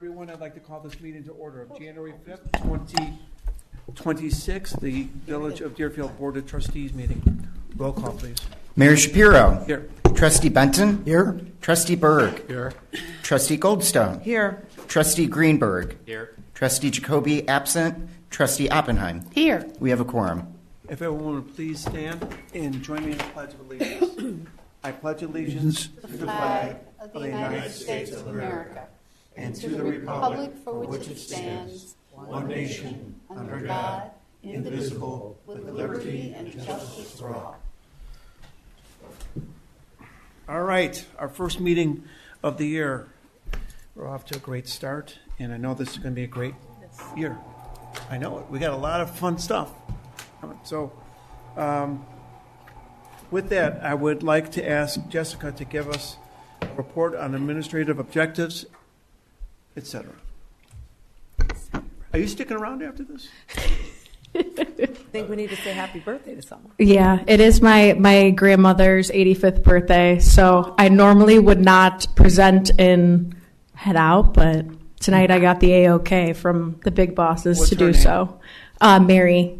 Everyone, I'd like to call this meeting to order of January 5th, 2026, the Village of Deerfield Board of Trustees meeting. Roll call, please. Mayor Shapiro. Here. Trustee Benton. Here. Trustee Berg. Here. Trustee Goldstone. Here. Trustee Greenberg. Here. Trustee Jacoby absent. Trustee Oppenheim. Here. We have a quorum. If everyone would please stand and join me in the Pledge of Allegiance. I pledge allegiance to the flag of the United States of America and to the republic for which it stands, one nation, under God, indivisible, with liberty and justice for all. All right, our first meeting of the year. We're off to a great start, and I know this is going to be a great year. I know it. We got a lot of fun stuff. So, with that, I would like to ask Jessica to give us a report on administrative objectives, etc. Are you sticking around after this? I think we need to say happy birthday to someone. Yeah, it is my grandmother's 85th birthday, so I normally would not present and head out, but tonight I got the A-OK from the big bosses What's to her do name? so. Mary.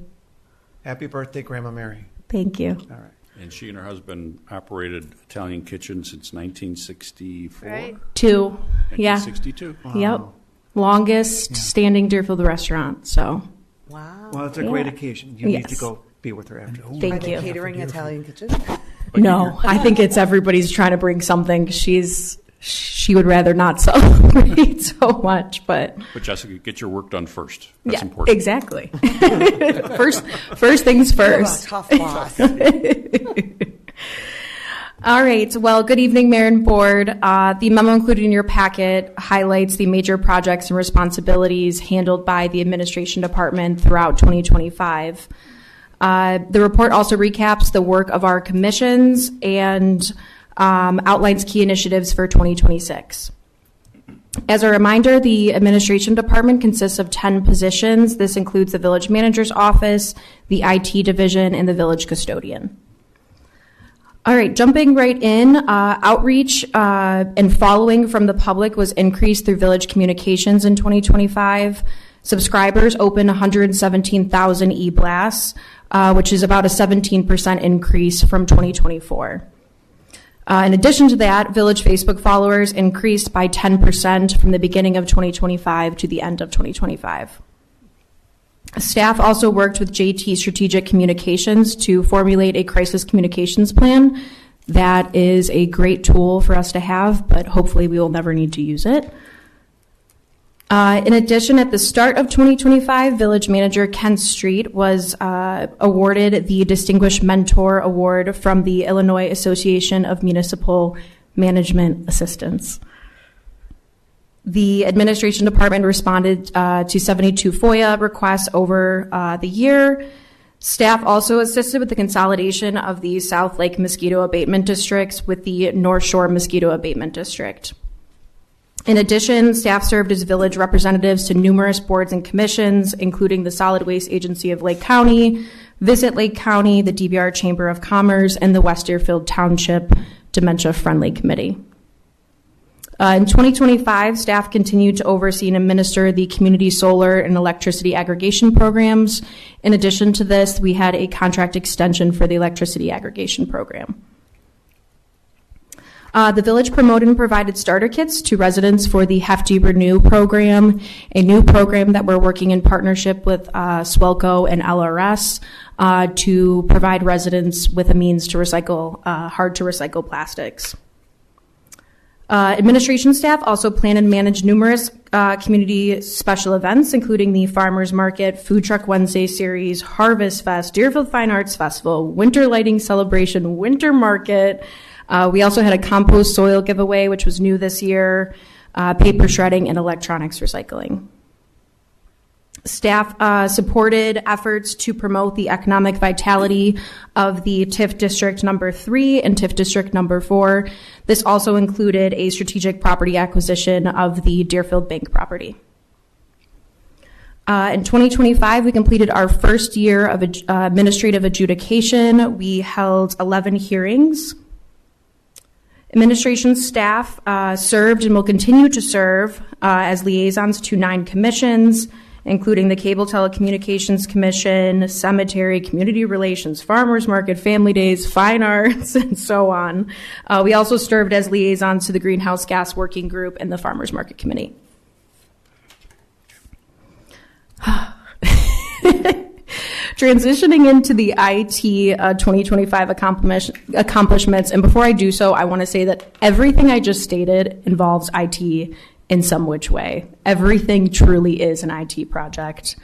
Happy birthday, Grandma Mary. Thank you. All right. And she and her husband operated Italian Kitchen since 1964. Right. 2. Yeah. 1962. Yep. Longest standing Deerfield restaurant, so Wow. Well, it's a Yeah. great occasion. You need to Yes. go be with her after. Are thank they you. catering Italian kitchen? No, I think it's everybody's trying to bring something. She would rather not celebrate so much, but But Jessica, get your work done first. That's yeah, important. exactly. first things first. Tough boss. All right. Well, good evening, Mayor and Board. The memo included in your packet highlights the major projects and responsibilities handled by the Administration Department throughout 2025. The report also recaps the work of our commissions and outlines key initiatives for 2026. As a reminder, the Administration Department consists of 10 positions. This includes the Village Manager's Office, the IT Division, and the Village Custodian. All right, jumping right in, outreach and following from the public was increased through Village Communications in 2025. Subscribers opened 117,000 e-blasts, which is about a 17% increase from 2024. In addition to that, Village Facebook followers increased by 10% from the beginning of 2025 to the end of 2025. Staff also worked with JT Strategic Communications to formulate a crisis communications plan. That is a great tool for us to have, but hopefully we will never need to use it. In addition, at the start of 2025, Village Manager Ken Street was awarded the Distinguished Mentor Award from the Illinois Association of Municipal Management Assistants. The Administration Department responded to 72 FOIA requests over the year. Staff also assisted with the consolidation of the South Lake Mosquito Abatement Districts with the North Shore Mosquito Abatement District. In addition, staff served as village representatives to numerous boards and commissions, including the Solid Waste Agency of Lake County, Visit Lake County, the DBR Chamber of Commerce, and the West Deerfield Township Dementia Friendly Committee. In 2025, staff continued to oversee and administer the community solar and electricity aggregation programs. In addition to this, we had a contract extension for the electricity aggregation program. The village promoted and provided starter kits to residents for the Hefty Renew program, a new program that we're working in partnership with Swelco and LRS to provide residents with a means to recycle hard-to-recycle plastics. Administration staff also plan and manage numerous community special events, including the Farmers Market, Food Truck Wednesday Series, Harvest Fest, Deerfield Fine Arts Festival, Winter Lighting Celebration, Winter Market. We also had a compost soil giveaway, which was new this year, paper shredding, and electronics recycling. Staff supported efforts to promote the economic vitality of the TIF District number 3 and TIF District number 4. This also included a strategic property acquisition of the Deerfield Bank property. In 2025, we completed our first year of administrative adjudication. We held 11 hearings. Administration staff served and will continue to serve as liaisons to 9 commissions, including the Cable Telecommunications Commission, Cemetery, Community Relations, Farmers Market, Family Days, Fine Arts, and so on. We also served as liaisons to the Greenhouse Gas Working Group and the Farmers Market Committee. Transitioning into the IT 2025 accomplishments, and before I do so, I want to say that everything I just stated involves IT in some which way. Everything truly is an IT project.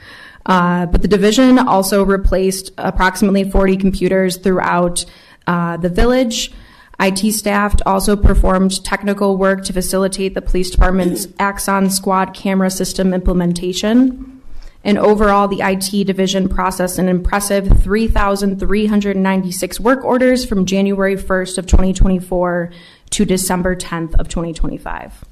But the division also replaced approximately 40 computers throughout the village. IT staff also performed technical work to facilitate the police department's Axon Squad camera system implementation. And overall, the IT division processed an impressive 3,396 work orders from January 1st of 2024 to December 10th of 2025.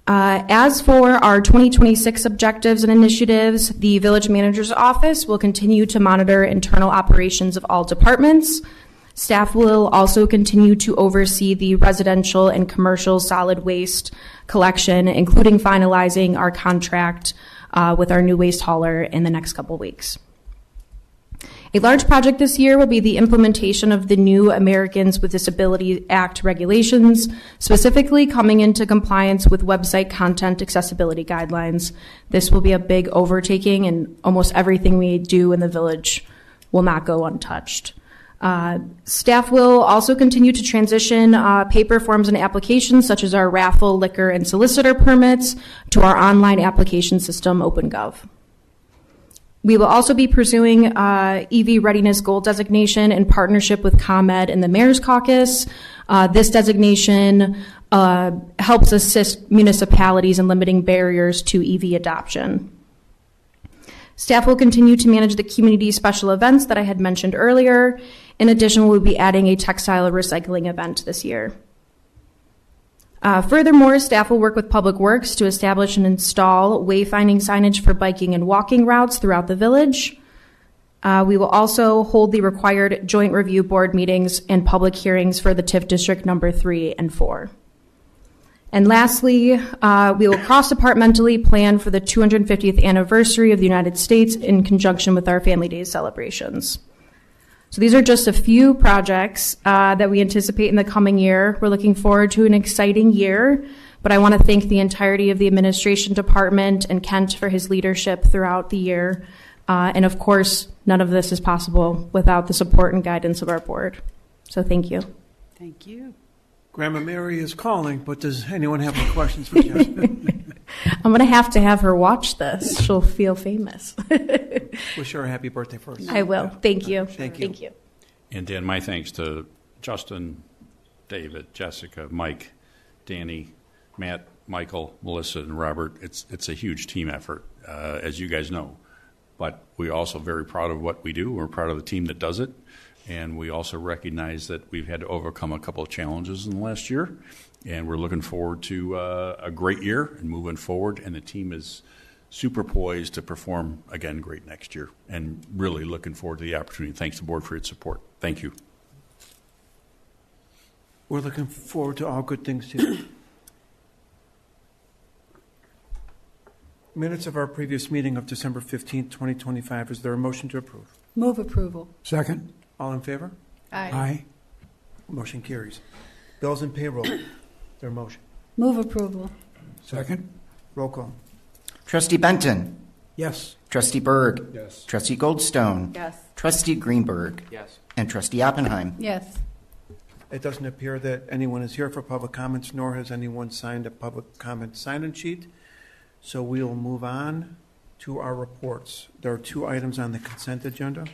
As for our 2026 objectives and initiatives, the village manager's office will continue to monitor internal operations of all departments. Staff will also continue to oversee the residential and commercial solid waste collection, including finalizing our contract with our new waste hauler in the next couple weeks. A large project this year will be the implementation of the new Americans with Disabilities Act regulations, specifically coming into compliance with website content accessibility guidelines. This will be a big overtaking, and almost everything we do in the village will not go untouched. Staff will also continue to transition paper forms and applications, such as our raffle, liquor, and solicitor permits, to our online application system, OpenGov. We will also be pursuing EV Readiness Gold designation in partnership with ComEd and the Mayor's Caucus. This designation helps assist municipalities in limiting barriers to EV adoption. Staff will continue to manage the community special events that I had mentioned earlier. In addition, we'll be adding a textile recycling event this year. Furthermore, staff will work with Public Works to establish and install wayfinding signage for biking and walking routes throughout the village. We will also hold the required joint review board meetings and public hearings for the TIF District number 3 and 4. And lastly, we will cross-departmentally plan for the 250th anniversary of the United States in conjunction with our Family Days celebrations. So these are just a few projects that we anticipate in the coming year. We're looking forward to an exciting year, but I want to thank the entirety of the administration department and Kent for his leadership throughout the year. And of course, none of this is possible without the support and guidance of our board. So thank you. Thank you. Grandma Mary is calling, but does anyone have any questions for Jessica? I'm going to have her watch this. She'll feel famous. Wish her a happy birthday first. I will. Yeah. Thank you. Thank you. Thank you. And Dan, my thanks to Justin, David, Jessica, Mike, Danny, Matt, Michael, Melissa, and Robert. It's a huge team effort, as you guys know. But we're also very proud of what we do. We're proud of the team that does it. And we also recognize that we've had to overcome a couple of challenges in the last year. And we're looking forward to a great year and moving forward. And the team is super poised to perform, again, great next year. And really looking forward to the opportunity. Thanks to the board for its support. Thank you. We're looking forward to all good things too. Minutes of our previous meeting of December 15th, 2025. Is there a motion to approve? Move approval. Second. All in favor? Aye. Motion carries. Bills and payroll. Their motion. Move approval. Second. Roll call. Trustee Benton. Yes. Trustee Berg. Yes. Trustee Goldstone. Yes. Trustee Greenberg. Yes. And Trustee Oppenheim. Yes. It doesn't appear that anyone is here for public comments, nor has anyone signed a public comment sign-in sheet. So we will move on to our reports. There are 2 items on the consent agenda.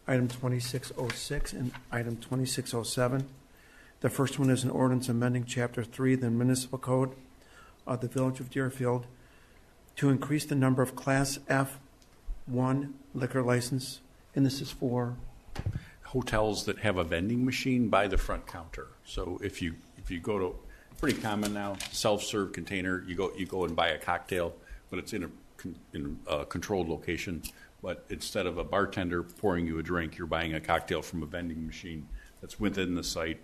Item 2606 and item 2607. The first one is an ordinance amending Chapter 3 of the Municipal Code of the Village of Deerfield to increase the number of Class F1 liquor license, and this is for Hotels that have a vending machine by the front counter. So if you go to, pretty common now, self-serve container, you go and buy a cocktail, but it's in a controlled location. But instead of a bartender pouring you a drink, you're buying a cocktail from a vending machine that's within the site.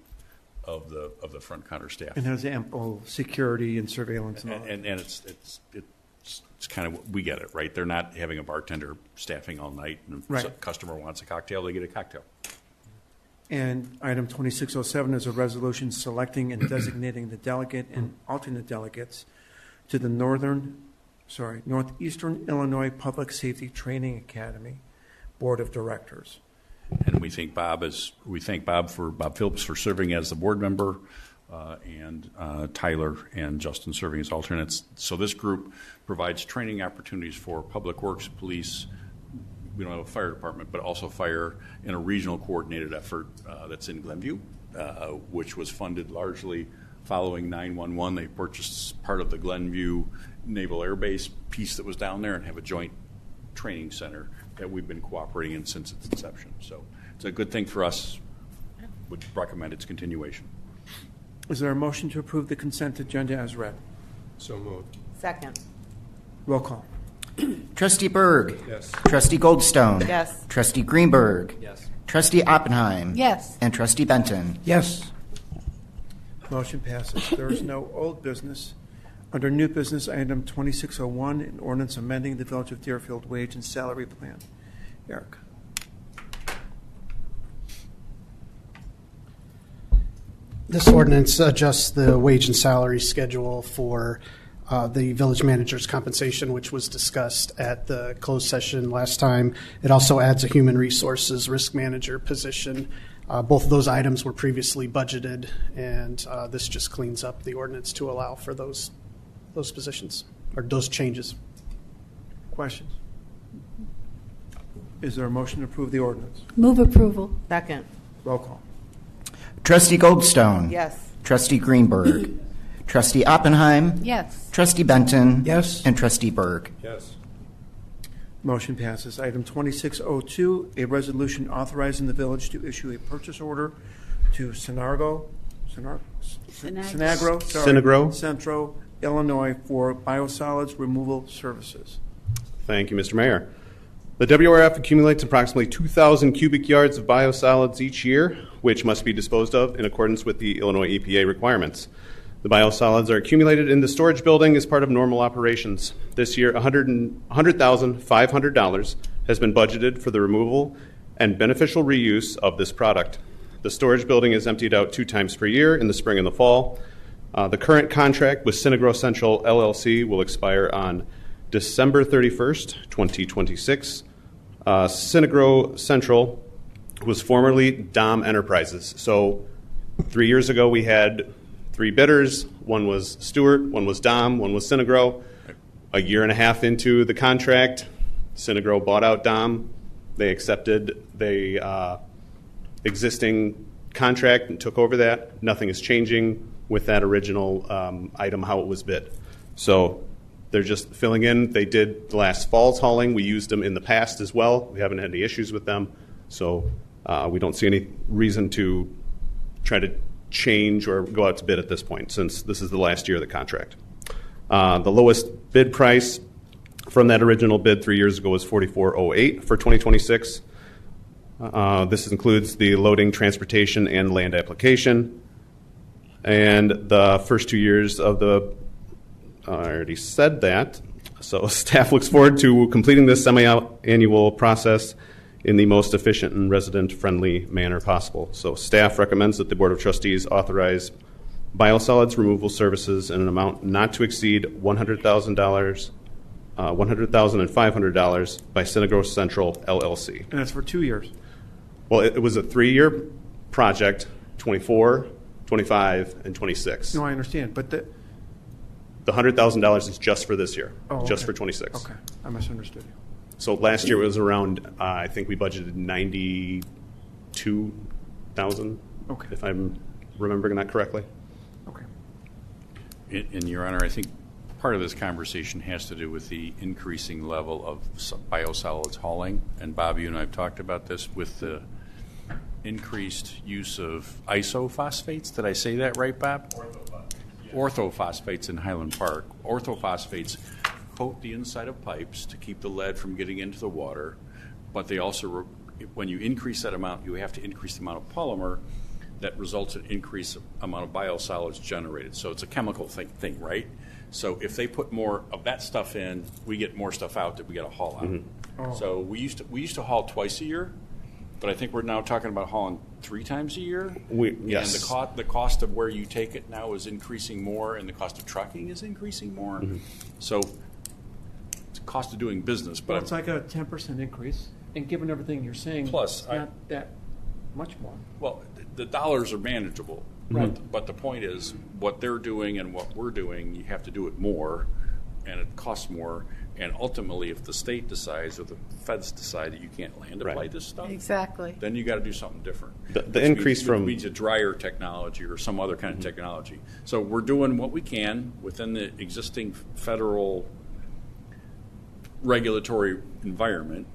of the front counter staff. And has ample security and surveillance and all that. And it's kind of, we get it, right? They're not having a bartender staffing all night, and if Right. a customer wants a cocktail, they get a cocktail. And item 2607 is a resolution selecting and designating the delegate and alternate delegates to the Northeastern Illinois Public Safety Training Academy Board of Directors. And we thank Bob Phillips for serving as the board member, and Tyler and Justin serving as alternates. So this group provides training opportunities for public works, police. We don't have a fire department, but also fire in a regional coordinated effort that's in Glenview, which was funded largely following 9/11. They purchased part of the Glenview Naval Air Base piece that was down there and have a joint training center that we've been cooperating in since its inception. So it's a good thing for us. Would recommend its continuation. Is there a motion to approve the consent agenda as read? So moved. Second. Roll call. Trustee Berg. Yes. Trustee Goldstone. Yes. Trustee Greenberg. Yes. Trustee Oppenheim. Yes. And Trustee Benton. Yes. Motion passes. There is no old business. Under new business, item 2601, an ordinance amending the Village of Deerfield wage and salary plan. Eric. This ordinance adjusts the wage and salary schedule for the village manager's compensation, which was discussed at the closed session last time. It also adds a human resources risk manager position. Both of those items were previously budgeted, and this just cleans up the ordinance to allow for those positions, or those changes. Questions? Is there a motion to approve the ordinance? Move approval. Second. Roll call. Trustee Goldstone. Yes. Trustee Greenberg. Trustee Oppenheim. Yes. Trustee Benton. Yes. And Trustee Berg. Yes. Motion passes. Item 2602, a resolution authorizing the village to issue a purchase order to Sinagro, Centro, Illinois for biosolids removal services. Thank you, Mr. Mayor. The WRF accumulates approximately 2,000 cubic yards of biosolids each year, which must be disposed of in accordance with the Illinois EPA requirements. The biosolids are accumulated in the storage building as part of normal operations. This year, $100,500 has been budgeted for the removal and beneficial reuse of this product. The storage building is emptied out 2 times per year in the spring and the fall. The current contract with Synagro Central LLC will expire on December 31st, 2026. Synagro Central was formerly Dom Enterprises. So 3 years ago, we had 3 bidders. One was Stewart, one was Dom, one was Synagro. A year and a half into the contract, Synagro bought out Dom. They accepted the existing contract and took over that. Nothing is changing with that original item, how it was bid. So they're just filling in. They did last fall's hauling. We used them in the past as well. We haven't had any issues with them. So we don't see any reason to try to change or go out to bid at this point, since this is the last year of the contract. The lowest bid price from that original bid 3 years ago was $44.08 for 2026. This includes the loading, transportation, and land application. And the first 2 years of the, I already said that. So staff looks forward to completing this semi-annual process in the most efficient and resident-friendly manner possible. So staff recommends that the Board of Trustees authorize biosolids removal services in an amount not to exceed $100,500 by Synagro Central LLC. And that's for 2 years. Well, it was a 3-year project, 24, 25, and 26. No, I understand, but The $100,000 is just for this year, just okay. for 26. Okay, I misunderstood you. So last year it was around, I think we budgeted $92,000, Okay. if I'm remembering that correctly. Okay. In Your Honor, I think part of this conversation has to do with the increasing level of biosolids hauling. And Bob, you and I have talked about this with the increased use of isophosphates. Did I say that right, Bob? Orthophosphates in Highland Park. Orthophosphates coat the inside of pipes to keep the lead from getting into the water, but they also, when you increase that amount, you have to increase the amount of polymer that results in increased amount of biosolids generated. So it's a chemical thing, right? So if they put more of that stuff in, we get more stuff out that we got to haul out. So we used to haul twice a year, but I think we're now talking about hauling 3 times a year. Yes. And the cost of where you take it now is increasing more, and the cost of trucking is increasing more. So it's a cost of doing business. But Well, it's like a 10% increase, and given everything you're saying, Plus, it's not that much more. well, the dollars are manageable. Right. But the point is, what they're doing and what we're doing, you have to do it more, and it costs more. And ultimately, if the state decides or the feds decide that you can't land apply Right. this stuff, Exactly. then you got to do something different. The Which increase means, from- which means a dryer technology or some other kind of technology. So we're doing what we can within the existing federal regulatory environment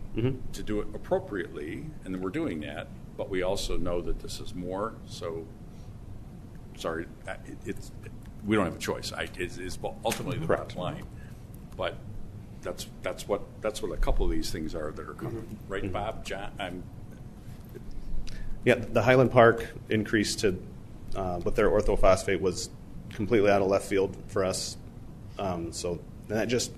to do it appropriately, and then we're doing that. But we also know that this is more. So, sorry, we don't have a choice. It's ultimately the bottom line, but. That's what a couple of these things are that are coming, right, Bob? John, Yeah, the Highland Park increase to with their orthophosphate was completely out of left field for us. So that just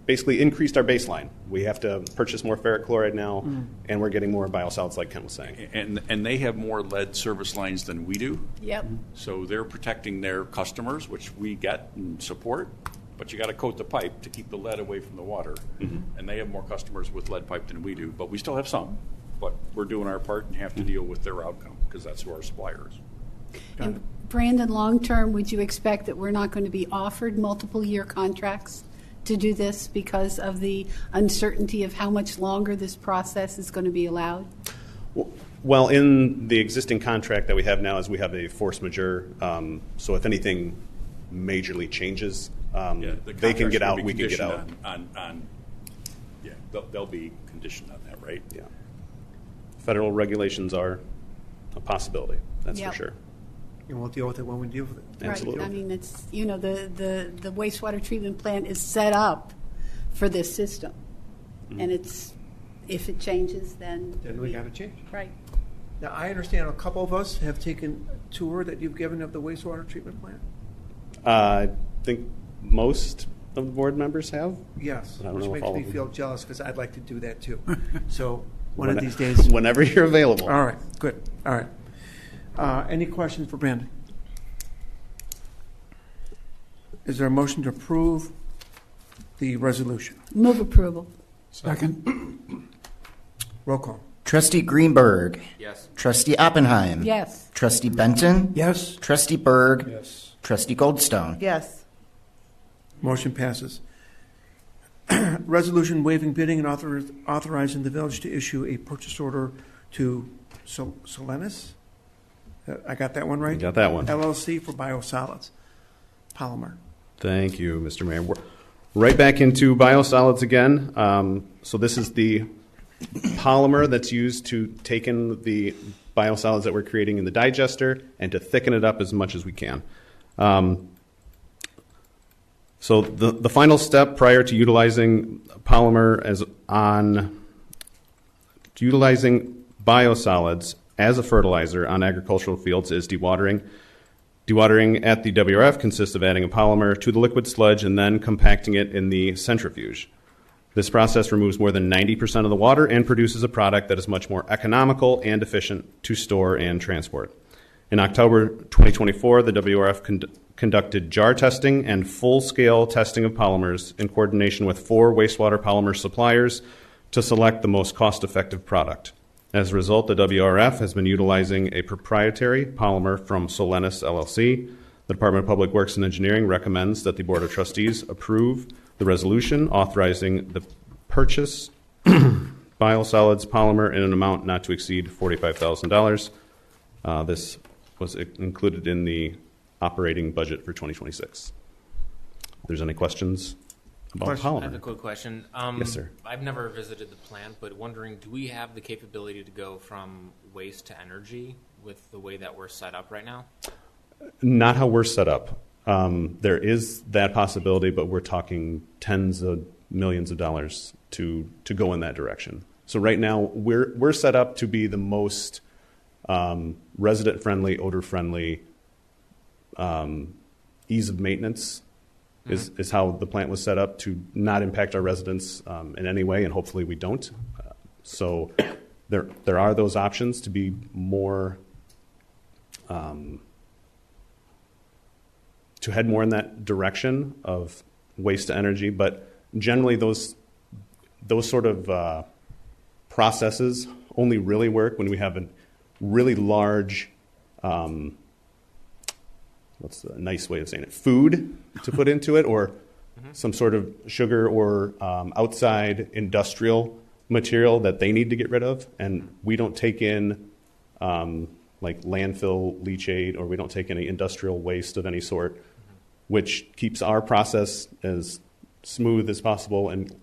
basically increased our baseline. We have to purchase more ferric chloride now, and we're getting more biosolids, like Ken was saying. and they have more lead service lines than we do, Yep. so they're protecting their customers, which we get and support. But you got to coat the pipe to keep the lead away from the water, and they have more customers with lead pipe than we do. But we still have some. But we're doing our part and have to deal with their outcome because that's who our supplier is. And Brandon, long-term, would you expect that we're not going to be offered multiple-year contracts to do this because of the uncertainty of how much longer this process is going to be allowed? Well, in the existing contract that we have now, is we have a force majeure. So if anything majorly changes, The they can get contract's out, gonna be we can get out. conditioned yeah, they'll be conditioned on that, right? Yeah. Federal regulations are a possibility, that's Yep. for sure. And we'll deal with it when we deal with it. Absolutely. Right. I mean, it's, the wastewater treatment plant is set up for this system. And it's, if it changes, then. Then we got to change. Right. Now, I understand a couple of us have taken a tour that you've given of the wastewater treatment plant. I think most of the board members have. Yes, I don't which know if makes all me of them- feel jealous because I'd like to do that too. So one of these days. Whenever you're available. All right, good. All right. Any questions for Brandon? Is there a motion to approve the resolution? Move approval. Second. Roll call. Trustee Greenberg. Yes. Trustee Oppenheim. Yes. Trustee Benton. Yes. Trustee Berg. Yes. Trustee Goldstone. Yes. Motion passes. Resolution waiving bidding and authorizing the village to issue a purchase order to Solenis. I got that one right? You got that one. LLC for biosolids, polymer. Thank you, Mr. Mayor. We're right back into biosolids again. So this is the polymer that's used to take in the biosolids that we're creating in the digester and to thicken it up as much as we can. So the final step prior to utilizing polymer utilizing biosolids as a fertilizer on agricultural fields is dewatering. Dewatering at the WRF consists of adding a polymer to the liquid sludge and then compacting it in the centrifuge. This process removes more than 90% of the water and produces a product that is much more economical and efficient to store and transport. In October 2024, the WRF conducted jar testing and full-scale testing of polymers in coordination with 4 wastewater polymer suppliers to select the most cost-effective product. As a result, the WRF has been utilizing a proprietary polymer from Solenis LLC. The Department of Public Works and Engineering recommends that the Board of Trustees approve the resolution authorizing the purchase biosolids polymer in an amount not to exceed $45,000. This was included in the operating budget for 2026. If there's any questions about Question. I have a polymer? quick question. Yes, sir. I've never visited the plant, but wondering, do we have the capability to go from waste to energy with the way that we're set up right now? Not how we're set up. There is that possibility, but we're talking tens of millions of dollars to go in that direction. So right now we're set up to be the most resident-friendly, odor-friendly, ease of maintenance is how the plant was set up to not impact our residents in any way, and hopefully we don't. So there are those options to be more, to head more in that direction of waste to energy, but generally those sort of processes only really work when we have a really large, what's a nice way of saying it, food to put into it, or some sort of sugar or outside industrial material that they need to get rid of. And we don't take in like landfill leachate, or we don't take any industrial waste of any sort, which keeps our process as smooth as possible and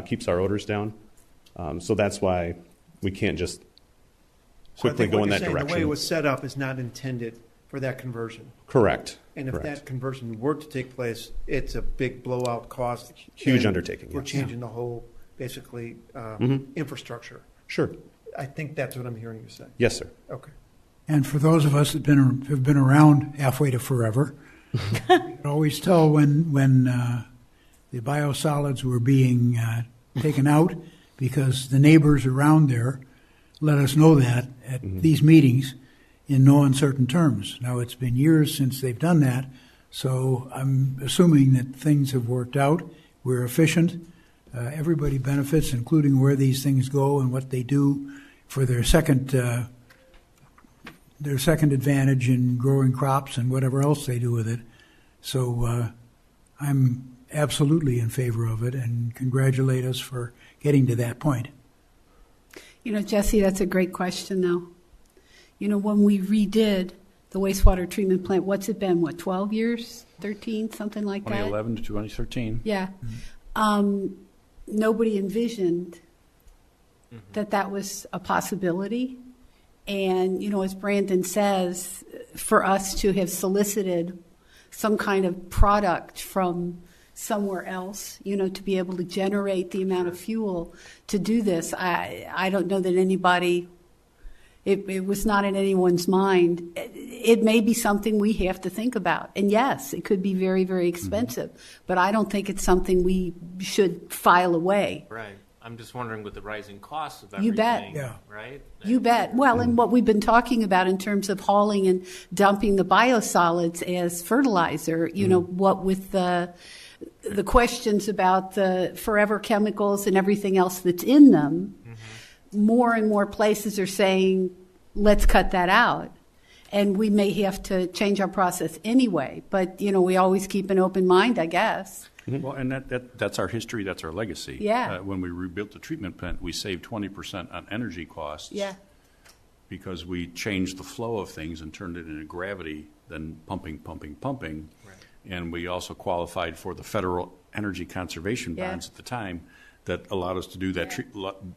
keeps our odors down. So that's why we can't just quickly go in that direction. The way it was set up is not intended for that conversion. Correct. And if Correct. that conversion were to take place, it's a big blowout cost. Huge And undertaking, We're yes. changing the whole, basically, infrastructure. Sure. I think that's what I'm hearing you say. Yes, sir. Okay. And for those of us that have been around halfway to forever, you can always tell when the biosolids were being taken out, because the neighbors around there let us know that at these meetings in no uncertain terms. Now, it's been years since they've done that, so I'm assuming that things have worked out. We're efficient. Everybody benefits, including where these things go and what they do for their second advantage in growing crops and whatever else they do with it. So I'm absolutely in favor of it, and congratulate us for getting to that point. You know, Jesse, that's a great question, though. You know, when we redid the wastewater treatment plant, what's it been, 12 years, 13, something like that? 2011 to 2013. Yeah. Nobody envisioned that was a possibility. And, you know, as Brandon says, for us to have solicited some kind of product from somewhere else, you know, to be able to generate the amount of fuel to do this, I don't know that anybody, it was not in anyone's mind. It may be something we have to think about. And yes, it could be very, very expensive, but I don't think it's something we should file away. Right. I'm just wondering with the rising costs of everything. You bet. Yeah. Right? You bet. Well, and what we've been talking about in terms of hauling and dumping the biosolids as fertilizer, you know, what with the questions about the forever chemicals and everything else that's in them, more and more places are saying, let's cut that out. And we may have to change our process anyway. But, you know, we always keep an open mind, I guess. Well, and that's our history, that's our legacy. Yeah. When we rebuilt the treatment plant, we saved 20% on energy costs. Yeah. Because we changed the flow of things and turned it into gravity, then pumping. Right. And we also qualified for the federal energy conservation Yeah. bonds at the time that allowed us to do that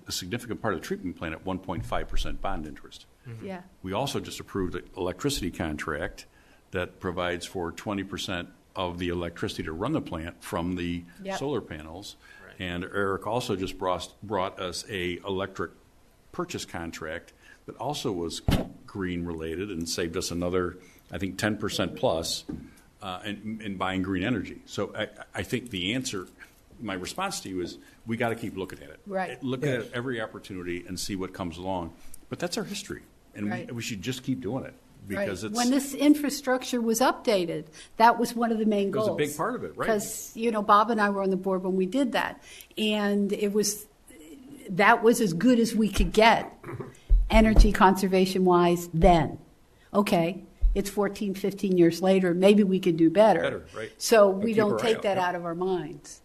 a significant part of the treatment plant at 1.5% bond interest. Yeah. We also just approved an electricity contract that provides for 20% of the electricity to run the plant from the Yep. solar panels. Right. And Eric also just brought us a electric purchase contract that also was green related and saved us another, I think, 10% plus in buying green energy. So I think the answer, my response to you is we got to keep looking at it. Right. Look at every opportunity and see what comes along. But that's our history, and Right. we should just keep doing it because Right. it's When this infrastructure was updated, that was one of the main goals. was a big part of it, right. Because, you know, Bob and I were on the board when we did that. And that was as good as we could get energy conservation-wise then. Okay, it's 14, 15 years later. Maybe we could do better. Better, right. So But we keep don't our eye take out, that yep. out of our minds.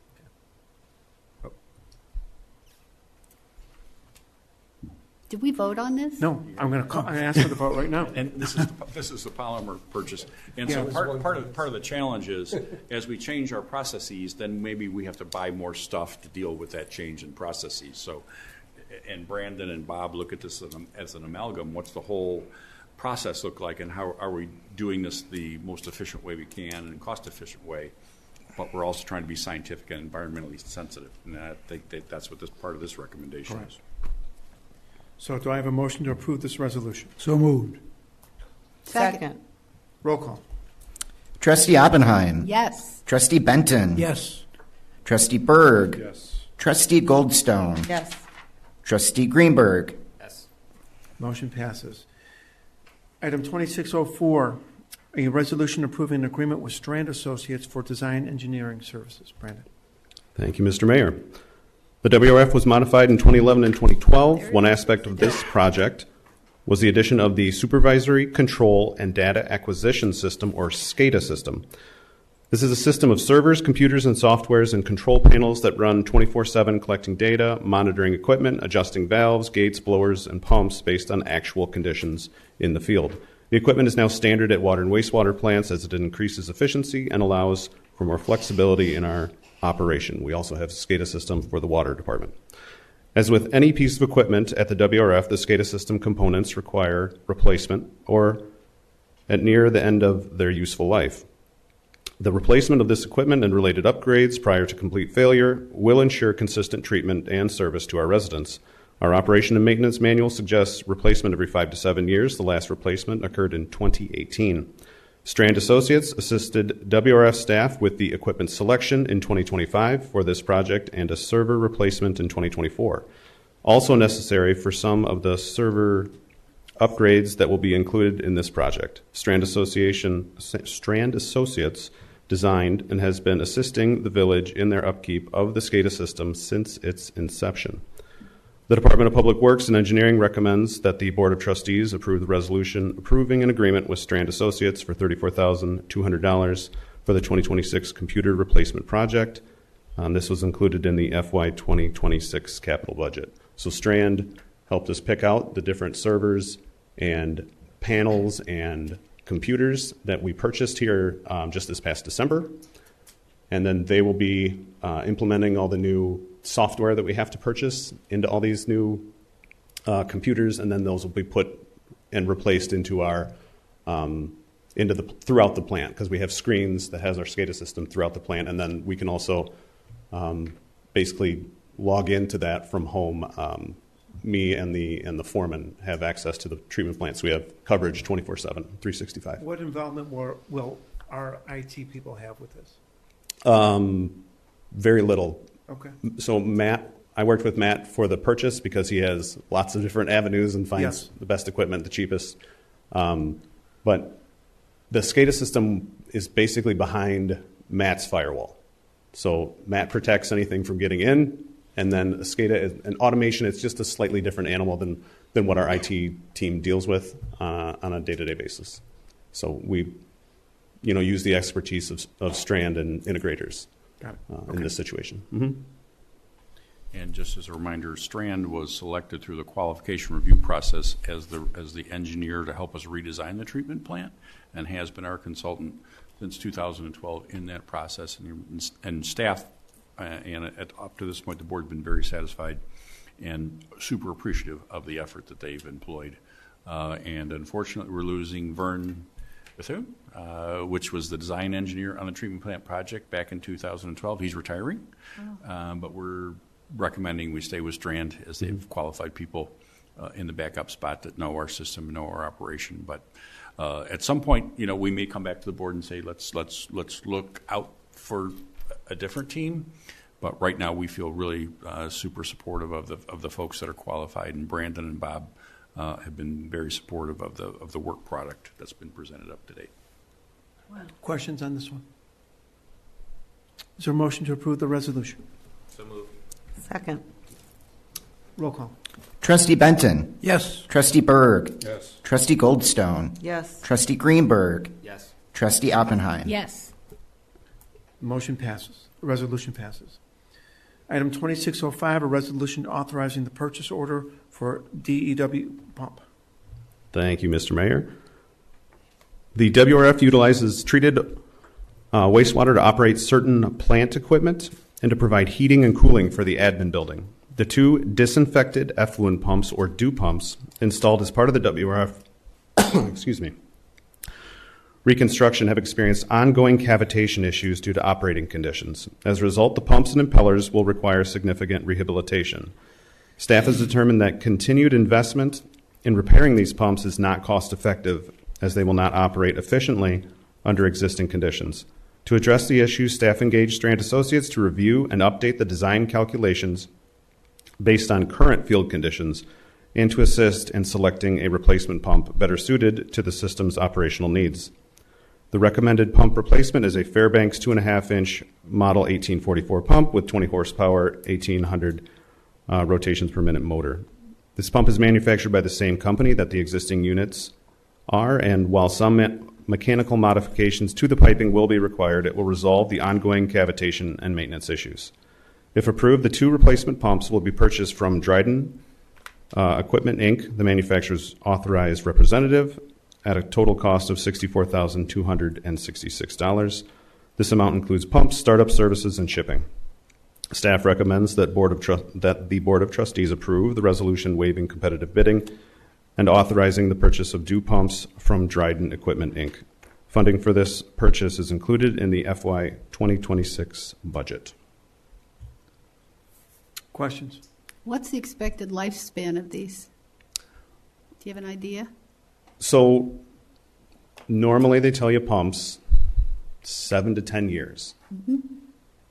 Did we vote on this? No, I'm going to ask for the vote right now. And this is the polymer purchase. And so part of the challenge is, as we change our processes, then maybe we have to buy more stuff to deal with that change in processes. So, and Brandon and Bob look at this as an amalgam. What's the whole process look like, and how are we doing this the most efficient way we can and cost-efficient way? But we're also trying to be scientific and environmentally sensitive. And I think that's what this part of this recommendation is. So do I have a motion to approve this resolution? So moved. Second. Roll call. Trustee Oppenheim. Yes. Trustee Benton. Yes. Trustee Berg. Yes. Trustee Goldstone. Yes. Trustee Greenberg. Yes. Motion passes. Item 2604, a resolution approving an agreement with Strand Associates for design engineering services. Brandon. Thank you, Mr. Mayor. The WRF was modified in 2011 and 2012. One aspect of this project was the addition of the Supervisory Control and Data Acquisition System, or SCADA system. This is a system of servers, computers, and softwares and control panels that run 24/7, collecting data, monitoring equipment, adjusting valves, gates, blowers, and pumps based on actual conditions in the field. The equipment is now standard at water and wastewater plants as it increases efficiency and allows for more flexibility in our operation. We also have a SCADA system for the water department. As with any piece of equipment at the WRF, the SCADA system components require replacement or at near the end of their useful life. The replacement of this equipment and related upgrades prior to complete failure will ensure consistent treatment and service to our residents. Our operation and maintenance manual suggests replacement every 5 to 7 years. The last replacement occurred in 2018. Strand Associates assisted WRF staff with the equipment selection in 2025 for this project and a server replacement in 2024. Also necessary for some of the server upgrades that will be included in this project. Strand Associates designed and has been assisting the village in their upkeep of the SCADA system since its inception. The Department of Public Works and Engineering recommends that the Board of Trustees approve the resolution approving an agreement with Strand Associates for $34,200 for the 2026 computer replacement project. This was included in the FY 2026 capital budget. So Strand helped us pick out the different servers and panels and computers that we purchased here just this past December. And then they will be implementing all the new software that we have to purchase into all these new computers, and then those will be put and replaced into our throughout the plant, because we have screens that has our SCADA system throughout the plant, and then we can also basically log into that from home. Me and the foreman have access to the treatment plant, so we have coverage 24/7, 365. What involvement will our IT people have with this? Very little. Okay. So I worked with Matt for the purchase because he has lots of different avenues and finds the best equipment, the cheapest. But the SCADA system is basically behind Matt's firewall. So Matt protects anything from getting in, and then SCADA is an automation. It's just a slightly different animal than what our IT team deals with on a day-to-day basis. So we use the expertise of Strand and integrators in this situation. Mm-hmm. And just as a reminder, Strand was selected through the qualification review process as the engineer to help us redesign the treatment plant, and has been our consultant since 2012 in that process. And staff, up to this point, the board has been very satisfied and super appreciative of the effort that they've employed. And unfortunately, we're losing Vern Bethune, which was the design engineer on the treatment plant project back in 2012. He's retiring, but we're recommending we stay with Strand, as they've qualified people in the backup spot that know our system, know our operation. But at some point, we may come back to the board and say, let's look out for a different team. But right now, we feel really super supportive of the folks that are qualified, and Brandon and Bob have been very supportive of the work product that's been presented up to date. Wow. Questions on this one? Is there a motion to approve the resolution? So moved. Second. Roll call. Trustee Benton. Yes. Trustee Berg. Yes. Trustee Goldstone. Yes. Trustee Greenberg. Yes. Trustee Oppenheim. Yes. Motion passes. The resolution passes. Item 2605, a resolution authorizing the purchase order for DEW pump. Thank you, Mr. Mayor. The WRF utilizes treated wastewater to operate certain plant equipment and to provide heating and cooling for the admin building. The two disinfected effluent pumps, or DEW pumps, installed as part of the WRF reconstruction have experienced ongoing cavitation issues due to operating conditions. As a result, the pumps and impellers will require significant rehabilitation. Staff has determined that continued investment in repairing these pumps is not cost effective, as they will not operate efficiently under existing conditions. To address the issue, staff engaged Strand Associates to review and update the design calculations based on current field conditions and to assist in selecting a replacement pump better suited to the system's operational needs. The recommended pump replacement is a Fairbanks 2.5-inch Model 1844 pump with 20 horsepower, 1,800 rotations per minute motor. This pump is manufactured by the same company that the existing units are, and while some mechanical modifications to the piping will be required, it will resolve the ongoing cavitation and maintenance issues. If approved, the 2 replacement pumps will be purchased from Dryden Equipment, Inc., the manufacturer's authorized representative, at a total cost of $64,266. This amount includes pumps, startup services, and shipping. Staff recommends that the Board of Trustees approve the resolution waiving competitive bidding and authorizing the purchase of 2 pumps from Dryden Equipment, Inc. Funding for this purchase is included in the FY 2026 budget. Questions? What's the expected lifespan of these? Do you have an idea? So normally they tell you pumps 7 to 10 years. Mm-hmm.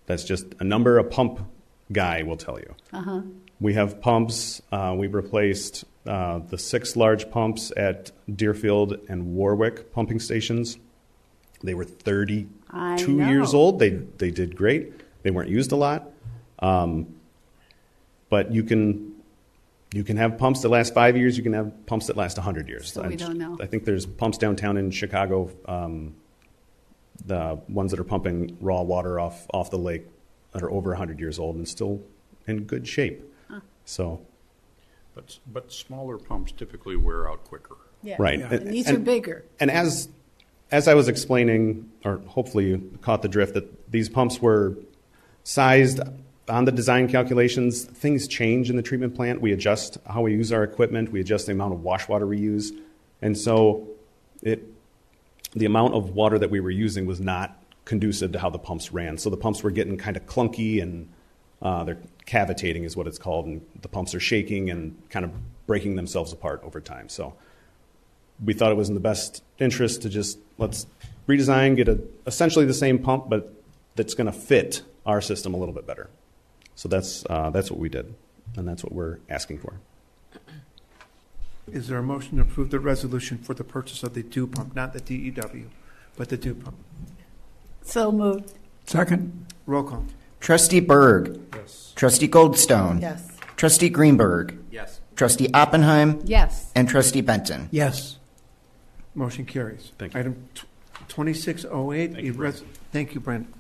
That's just a number a pump guy will tell you. Uh-huh. We have pumps. We've replaced the 6 large pumps at Deerfield and Warwick pumping stations. They were 32 years old. They did great. They weren't used a lot. But you can have pumps that last 5 years. You can have pumps that last 100 years. So we don't know. I think there's pumps downtown in Chicago, the ones that are pumping raw water off the lake that are over 100 years old and still in good shape. Huh. So, But smaller pumps typically wear out quicker. Yeah. right. Yeah. And these are bigger. And as I was explaining, or hopefully you caught the drift, that these pumps were sized on the design calculations. Things change in the treatment plant. We adjust how we use our equipment. We adjust the amount of wash water we use. And so the amount of water that we were using was not conducive to how the pumps ran. So the pumps were getting kind of clunky, and they're cavitating is what it's called, and the pumps are shaking and kind of breaking themselves apart over time. So we thought it was in the best interest to just let's redesign, get essentially the same pump, but that's going to fit our system a little bit better. So that's what we did, and that's what we're asking for. Is there a motion to approve the resolution for the purchase of the dew pump, not the DEW, but the dew pump? So moved. Second? Roll call. Trustee Berg. Yes. Trustee Goldstone. Yes. Trustee Greenberg. Yes. Trustee Oppenheim. Yes. And Trustee Benton. Yes. Motion carries. Thank you. Item 2608. Thank you, Brent.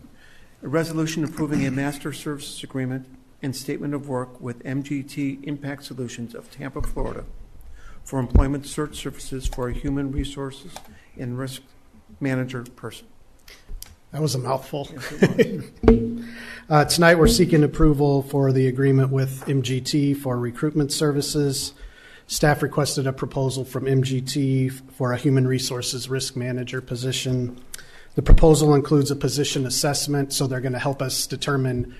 A resolution approving a master services agreement and statement of work with MGT Impact Solutions of Tampa, Florida, for employment search services for a human resources and risk manager person. That was a mouthful. Tonight, we're seeking approval for the agreement with MGT for recruitment services. Staff requested a proposal from MGT for a human resources risk manager position. The proposal includes a position assessment, so they're going to help us determine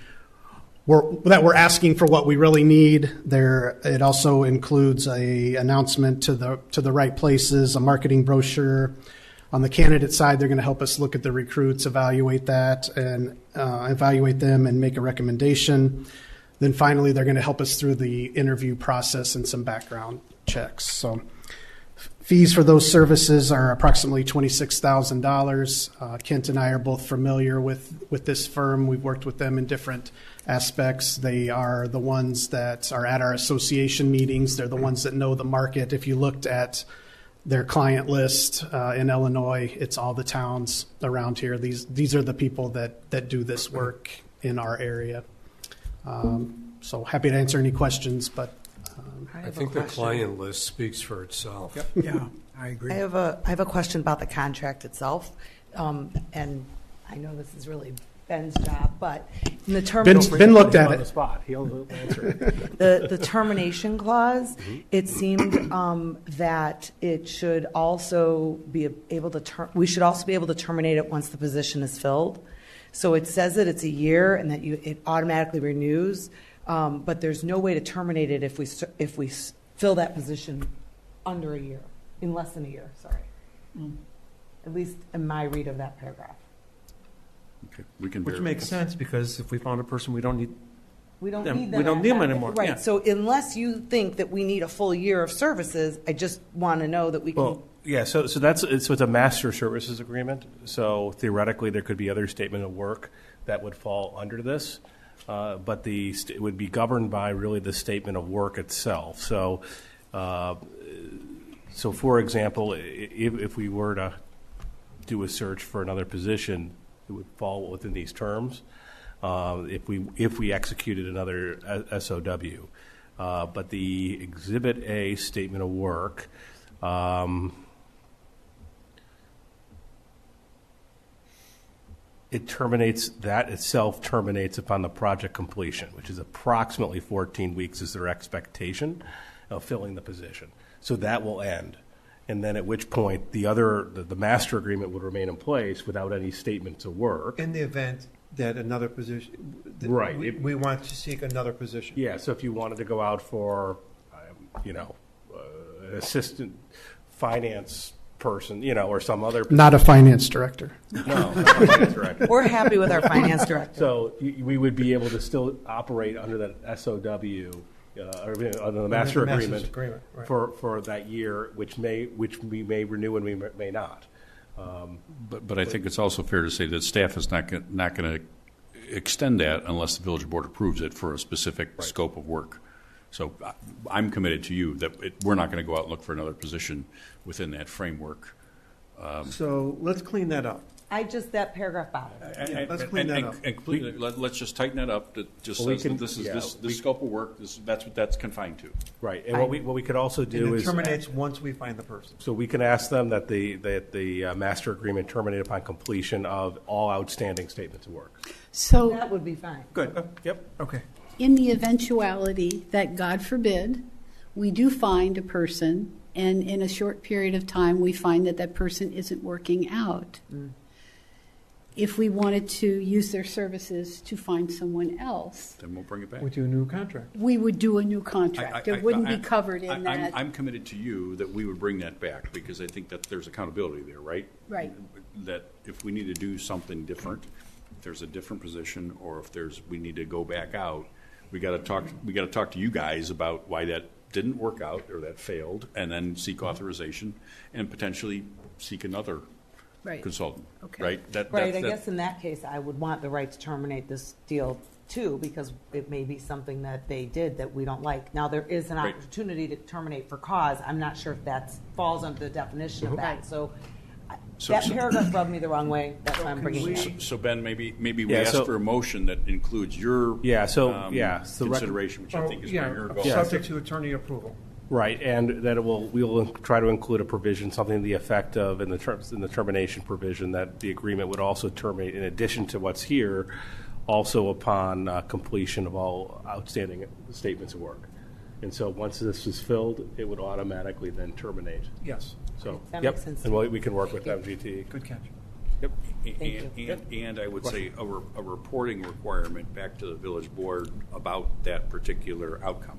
that we're asking for what we really need. It also includes a announcement to the right places, a marketing brochure. On the candidate side, they're going to help us look at the recruits, evaluate that, and evaluate them and make a recommendation. Then finally, they're going to help us through the interview process and some background checks. So fees for those services are approximately $26,000. Kent and I are both familiar with this firm. We've worked with them in different aspects. They are the ones that are at our association meetings. They're the ones that know the market. If you looked at their client list in Illinois, it's all the towns around here. These are the people that do this work in our area. So happy to answer any questions, but I think the client list speaks for itself. Yep. Yeah, I agree. I have a question about the contract itself, and I know this is really Ben's job, but in the Ben looked at it. He'll answer it. the termination clause, it seemed that it should also be able to we should also be able to terminate it once the position is filled. So it says that it's a year and that it automatically renews, But there's no way to terminate it if we fill that position under a year, in less than a year, sorry. At least in my read of that paragraph. Okay, we can. Which makes sense, because if we found a person, we don't need We don't them. need them. We don't at need them that- anymore. Right, Yeah. so unless you think that we need a full year of services, I just want to know that we can. Well, yeah, so it's a master services agreement. So theoretically, there could be other statement of work that would fall under this, but it would be governed by really the statement of work itself. So, for example, if we were to do a search for another position, it would fall within these terms. If we executed another SOW, but the Exhibit A statement of work. It terminates, that itself terminates upon the project completion, which is approximately 14 weeks is their expectation of filling the position. So that will end. And then at which point the master agreement would remain in place without any statements of work. In the event that another position, Right. we want to seek another position. Yeah, so if you wanted to go out for, assistant finance person, or some other. Not a finance director. No, not a finance director. We're happy with our finance director. So we would be able to still operate under that SOW, or under the master agreement right. for that year, which we may renew and we may not. But I think it's also fair to say that staff is not going to extend that unless the village board approves it for a specific scope of work. So I'm committed to you that we're not going to go out and look for another position within that framework. So let's clean that up. That paragraph bothered me. Let's clean that up. And completely, let's just tighten that up. That just says that this is this scope of work. That's what that's confined to. Right, and what we could also do And it is terminates once we find the person. so we can ask them that the master agreement terminate upon completion of all outstanding statements of work. So That would be fine. Good. Yep. Okay. in the eventuality that, God forbid, we do find a person, and in a short period of time we find that that person isn't working out, if we wanted to use their services to find someone else, Then we'll bring it back. We do a new contract. we would do a new contract. It wouldn't be covered in that. I'm committed to you that we would bring that back because I think that there's accountability there, right? Right. That if we need to do something different, if there's a different position, or if we need to go back out, we got to talk. We got to talk to you guys about why that didn't work out or that failed, and then seek authorization and potentially seek another Right. consultant. Okay. Right. Right, I guess in that case, I would want the right to terminate this deal too, because it may be something that they did that we don't like. Now, there is an Right. opportunity to terminate for cause. I'm not sure if that falls under the definition of that. So that paragraph rubbed me the wrong way. That's why I'm bringing it up. So Ben, maybe we Yeah, ask so- for a motion that includes your consideration, which I think is where you're going. Subject to attorney approval. Right, and that we will try to include a provision, something to the effect of, in the termination provision, that the agreement would also terminate, in addition to what's here, also upon completion of all outstanding statements of work. And so once this is filled, it would automatically then terminate. Yes. So, That yep, makes sense. and we can work with MGT. Good catch. Yep. And I would say a reporting requirement back to the village board about that particular outcome.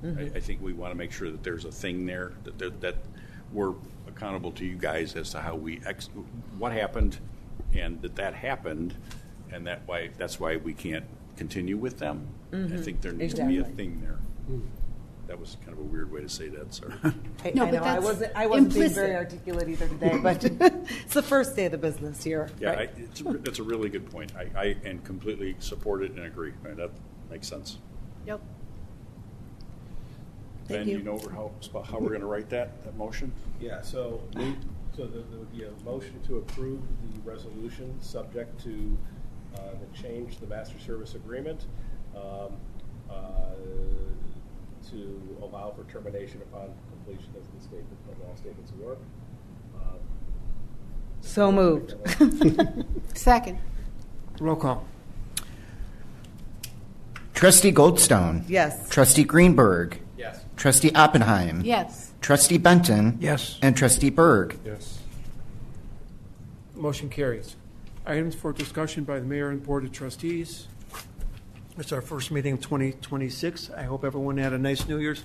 I think we want to make sure that there's a thing there, that we're accountable to you guys as to how what happened, and that happened, and that's why we can't continue with them. I think there needs to be a Exactly. thing there. That was kind of a weird way to say that, sorry. No, I but know, that's I wasn't being implicit. very articulate either today, but it's the first day of the business here. Yeah, right? that's a really good point. I and completely support it and agree. Right, that makes sense. Yep. Ben, you. you know how we're going to write that motion? Yeah, so there would be a motion to approve the resolution subject to the change to the master service agreement to allow for termination upon completion of the statement of all statements of work. So moved. Second. Roll call. Trustee Goldstone. Yes. Trustee Greenberg. Yes. Trustee Oppenheim. Yes. Trustee Benton. Yes. And Trustee Berg. Yes. Motion carries. Items for discussion by the mayor and board of trustees. It's our first meeting of 2026. I hope everyone had a nice New Year's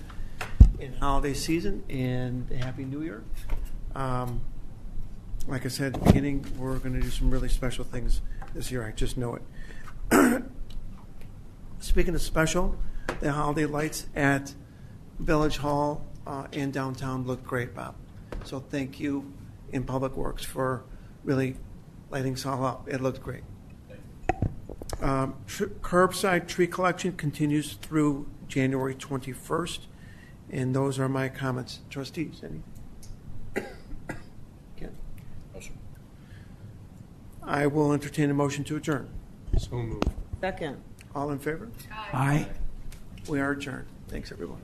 and holiday season and a Happy New Year. Like I said at the beginning, we're going to do some really special things this year. I just know it. Speaking of special, the holiday lights at Village Hall and downtown look great, Bob. So thank you in Public Works for really lighting us all up. It looked great. Curbside tree collection continues through January 21st, and those are my comments. Trustees, anything? Ken? I will entertain a motion to adjourn. So moved. Second. All in favor? Aye. We are adjourned. Thanks, everyone.